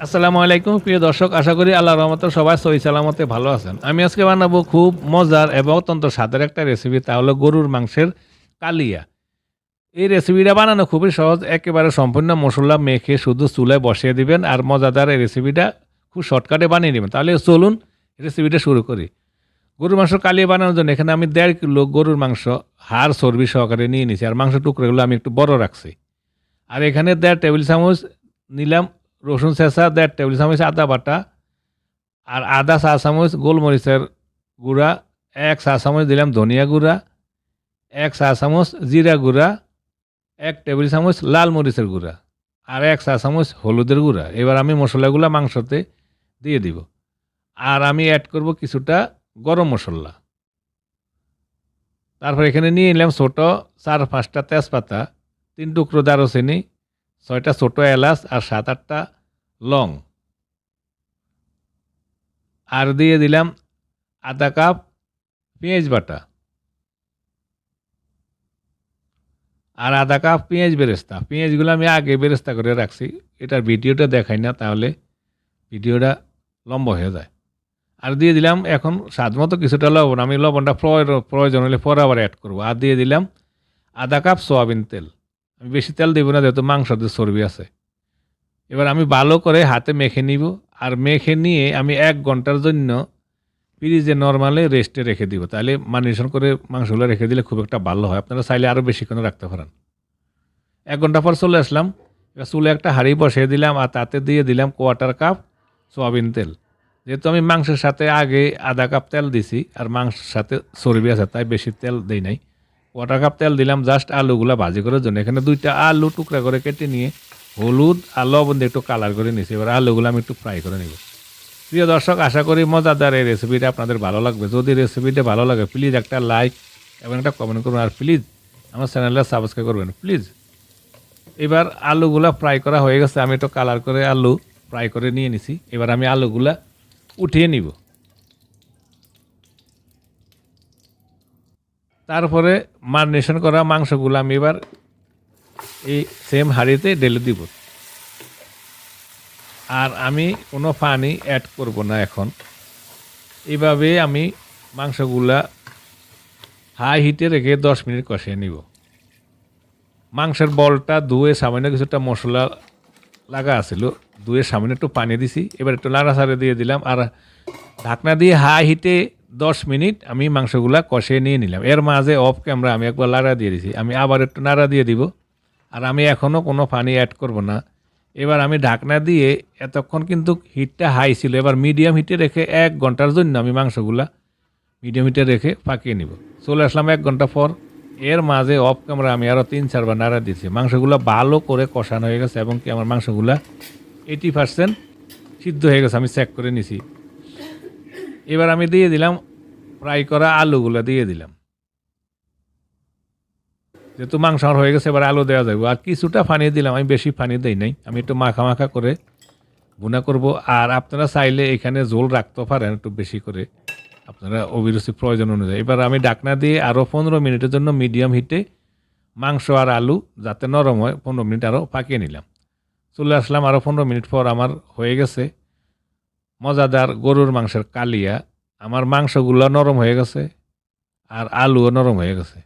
আসসালামু আলাইকুম প্রিয় দর্শক, আশা করি আল্লাহর রহমতে সবাই সহি সালামতে ভালো আছেন। আমি আজকে বানাবো খুব মজার এবং অত্যন্ত স্বাদের একটা রেসিপি, তা হলো গরুর মাংসের কালিয়া। এই রেসিপিটা বানানো খুবই সহজ, একেবারে সম্পূর্ণ মশলা মেখে শুধু চুলায় বসিয়ে দিবেন আর মজাদার এই রেসিপিটা খুব শর্টকাটে বানিয়ে নেবেন। তাহলে চলুন রেসিপিটা শুরু করি। গরুর মাংস কালিয়া বানানোর জন্য এখানে আমি 1.5 কিলো গরুর মাংস হাড় চর্বি সহকারে নিয়ে নিয়েছি, আর মাংস টুকরোগুলো আমি একটু বড় রাখছি। আর এখানে 1.5 টেবিল চামচ নিলাম রসুন ছেঁচা, 1.5 টেবিল চামচ আদা বাটা, আর আধা চা চামচ গোলমরিচের গুঁড়া, 1 চা চামচ দিলাম ধনিয়া গুঁড়া, 1 চা চামচ জিরা গুঁড়া, 1 টেবিল চামচ লাল মরিচের গুঁড়া, আর 1 চা চামচ হলুদের গুঁড়া। এবার আমি মশলাগুলো মাংসতে দিয়ে দিব। আর আমি অ্যাড করব কিছুটা গরম মশলা। তারপর এখানে নিয়ে নিলাম ছোট 4-5টা তেজপাতা, 3 টুকরো দারুচিনি, 6টা ছোট এলাচ আর 7-8টা লং। আর দিয়ে দিলাম আধা কাপ পেঁয়াজ বাটা আর আধা কাপ পেঁয়াজ বেরেস্তা। পেঁয়াজগুলো আমি আগে বেরেস্তা করে রাখছি, এটার ভিডিওটা দেখাই না, তাহলে ভিডিওটা লম্বা হয়ে যায়। আর দিয়ে দিলাম এখন স্বাদ মতো কিছুটা লবণ, আমি লবণটা প্রয়োজন হলে পরে আবার অ্যাড করবো। আর দিয়ে দিলাম আধা কাপ সয়াবিন তেল। আমি বেশি তেল দেবো না, যেহেতু মাংসতে চর্বি আছে। এবার আমি ভালো করে হাতে মেখে নিব, আর মেখে নিয়ে আমি 1 ঘন্টার জন্য ফ্রিজে নর্মালে রেস্টে রেখে দিব। তাহলে ম্যারিনেশন করে মাংসগুলো রেখে দিলে খুব একটা ভালো হয়। আপনারা চাইলে আরও বেশিক্ষণ রাখতে পারেন। 1 ঘন্টা পর চলে আসলাম। এবার চুলে একটা হাঁড়ি বসিয়ে দিলাম, আর তাতে দিয়ে দিলাম 1/4 কাপ সয়াবিন তেল। যেহেতু আমি মাংসের সাথে আগে আধা কাপ তেল দিছি, আর মাংসের সাথে চর্বি আছে, তাই বেশি তেল দেই নাই। 1/4 কাপ তেল দিলাম জাস্ট আলুগুলা ভাজি করার জন্য। এখানে 2টা আলু টুকরা করে কেটে নিয়ে হলুদ আর লবণ দিয়ে একটু কালার করে নিয়েছি। এবার আলুগুলো আমি একটু ফ্রাই করে নিব। প্রিয় দর্শক, আশা করি মজাদার এই রেসিপিটা আপনাদের ভালো লাগবে। যদি রেসিপিটা ভালো লাগে প্লিজ একটা লাইক এবং একটা কমেন্ট করবেন, আর প্লিজ আমার চ্যানেলটা সাবস্ক্রাইব করবেন প্লিজ। এবার আলুগুলা ফ্রাই করা হয়ে গেছে, আমি একটু কালার করে আলু ফ্রাই করে নিয়ে নিছি। এবার আমি আলুগুলা উঠিয়ে নিব। তারপরে ম্যারিনেশন করা মাংসগুলো আমি এবার এই সেম হাঁড়িতে ঢেলে দিব। আর আমি কোনো পানি অ্যাড করব না এখন। এইভাবে আমি মাংসগুলা হাই হিটে রেখে 10 মিনিট কষিয়ে নিব। মাংসের বলটা ধুয়ে সামান্য কিছুটা মশলা লাগা আছিল, ধুয়ে সামান্য একটু পানি দিছি। এবার একটু নাড়াচাড়া দিয়ে দিলাম, আর ঢাকনা দিয়ে হাই হিটে 10 মিনিট আমি মাংসগুলা কষিয়ে নিয়ে নিলাম। এর মাঝে অফ ক্যামেরা আমি একবার নাড়া দিয়ে দিছি, আমি আবার একটু নাড়া দিয়ে দিব। আর আমি এখনও কোনো পানি অ্যাড করব না। এবার আমি ঢাকনা দিয়ে, এতক্ষণ কিন্তু হিটটা হাই ছিল, এবার মিডিয়াম হিটে রেখে 1 ঘন্টার জন্য আমি মাংসগুলা মিডিয়াম হিটে রেখে পাকিয়ে নিব। চলে আসলাম 1 ঘন্টা পর। এর মাঝে অফ ক্যামেরা আমি আরও 3-4 বার নাড়া দিয়েছি। মাংসগুলো ভালো করে কষানো হয়ে গেছে, এবং কি আমার মাংসগুলা 80% সিদ্ধ হয়ে গেছে, আমি চেক করে নিছি। এবার আমি দিয়ে দিলাম ফ্রাই করা আলুগুলো দিয়ে দিলাম। যেহেতু মাংস আমার হয়ে গেছে, এবার আলু দেওয়া যাবে। আর কিছুটা পানি দিলাম, আমি বেশি পানি দেই নাই, আমি একটু মাখা মাখা করে ভুনা করব। আর আপনারা চাইলে এখানে ঝোল রাখতে পারেন একটু বেশি করে, আপনারা অভিরুচি প্রয়োজন অনুযায়ী। এবার আমি ঢাকনা দিয়ে আরও 15 মিনিটের জন্য মিডিয়াম হিটে মাংস আর আলু যাতে নরম হয় 15 মিনিট আরও পাকিয়ে নিলাম। চলে আসলাম আরও 15 মিনিট পর, আমার হয়ে গেছে মজাদার গরুর মাংসের কালিয়া। আমার মাংসগুলো নরম হয়ে গেছে, আর আলুও নরম হয়ে গেছে।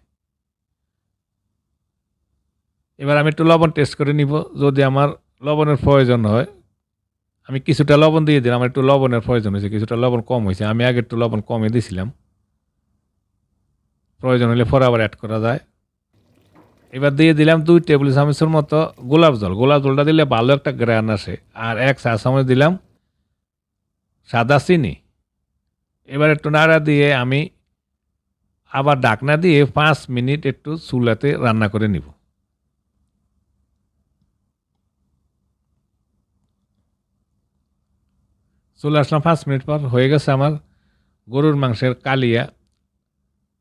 এবার আমি একটু লবণ টেস্ট করে নিব, যদি আমার লবণের প্রয়োজন হয়। আমি কিছুটা লবণ দিয়ে দিলাম, আমার একটু লবণের প্রয়োজন হয়েছে, কিছুটা লবণ কম হয়েছে, আমি আগে একটু লবণ কমে দিয়েছিলাম। প্রয়োজন হলে পরে আবার অ্যাড করা যায়। এবার দিয়ে দিলাম 2 টেবিল চামচের মতো গোলাপ জল। গোলাপ জলটা দিলে ভালো একটা গ্রান আসে। আর 1 চা চামচ দিলাম সাদা চিনি। এবার একটু নাড়া দিয়ে আমি আবার ঢাকনা দিয়ে 5 মিনিট একটু চুলাতে রান্না করে নিব। চলে আসলাম 5 মিনিট পর, হয়ে গেছে আমার গরুর মাংসের কালিয়া।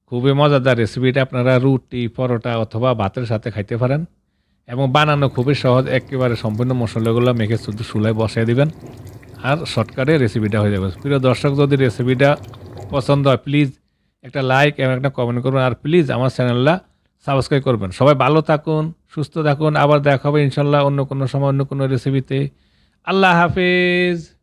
খুবই মজাদার রেসিপিটা, আপনারা রুটি, পরোটা অথবা ভাতের সাথে খাইতে পারেন, এবং বানানো খুবই সহজ। একেবারে সম্পূর্ণ মশলাগুলো মেখে শুধু চুলায় বসিয়ে দিবেন, আর শর্টকাটে রেসিপিটা হয়ে যাবে। প্রিয় দর্শক, যদি রেসিপিটা পছন্দ হয় প্লিজ একটা লাইক এবং একটা কমেন্ট করবেন, আর প্লিজ আমার চ্যানেলটা সাবস্ক্রাইব করবেন। সবাই ভালো থাকুন, সুস্থ থাকুন। আবার দেখা হবে ইনশাল্লাহ অন্য কোনো সময় অন্য কোনো রেসিপিতে। আল্লাহ হাফেজ।